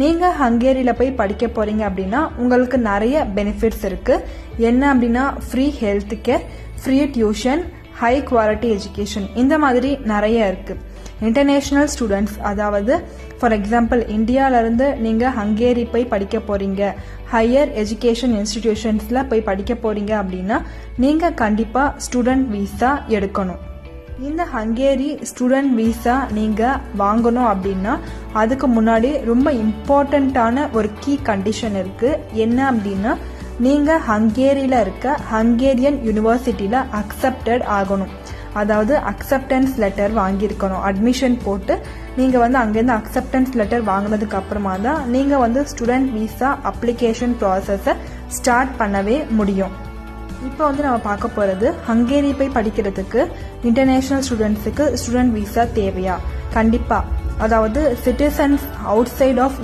நீங்கள் ஹங்கேரியில் போய் படிக்க போகிறீங்க அப்படின்னா உங்களுக்கு நிறைய பெனிஃபிட்ஸ் இருக்குது. என்ன அப்படின்னா free health care, free tuition, high quality education, இந்த மாதிரி நிறைய இருக்குது. இன்டர்நேஷ்னல் ஸ்டூடெண்ட்ஸ், அதாவது ஃபார் எக்ஸாம்பிள் இந்தியாவிலேருந்து நீங்கள் ஹங்கேரி போய் படிக்க போகிறீங்க, ஹையர் எஜுகேஷன் இன்ஸ்டிடியூஷன்ஸில் போய் படிக்க போகிறீங்க அப்படின்னா நீங்கள் கண்டிப்பாக ஸ்டூடெண்ட் வீசா எடுக்கணும். இந்த ஹங்கேரி ஸ்டூடெண்ட் வீசா நீங்கள் வாங்கணும் அப்படின்னா அதுக்கு முன்னாடி ரொம்ப இம்பார்ட்டண்ட்டான ஒரு கீ கண்டிஷன் இருக்குது. என்ன அப்படின்னா நீங்கள் ஹங்கேரியில் இருக்க ஹங்கேரியன் யூனிவர்சிட்டியில் அக்செப்டட் ஆகணும். அதாவது அக்செப்டன்ஸ் லெட்டர் வாங்கியிருக்கணும். அட்மிஷன் போட்டு நீங்கள் அங்கேருந்து அக்செப்டன்ஸ் லெட்டர் வாங்கினதுக்கு அப்புறமா தான் நீங்கள் ஸ்டூடெண்ட் வீசா அப்ளிகேஷன் ப்ராசஸை ஸ்டார்ட் பண்ணவே முடியும். இப்போ நம்ம பார்க்க போகிறது ஹங்கேரி போய் படிக்கிறதுக்கு இன்டர்நேஷ்னல் ஸ்டூடெண்ட்ஸுக்கு ஸ்டூடெண்ட் வீசா தேவையா? கண்டிப்பாக. அதாவது சிட்டிசன்ஸ் அவுட் சைட் ஆஃப்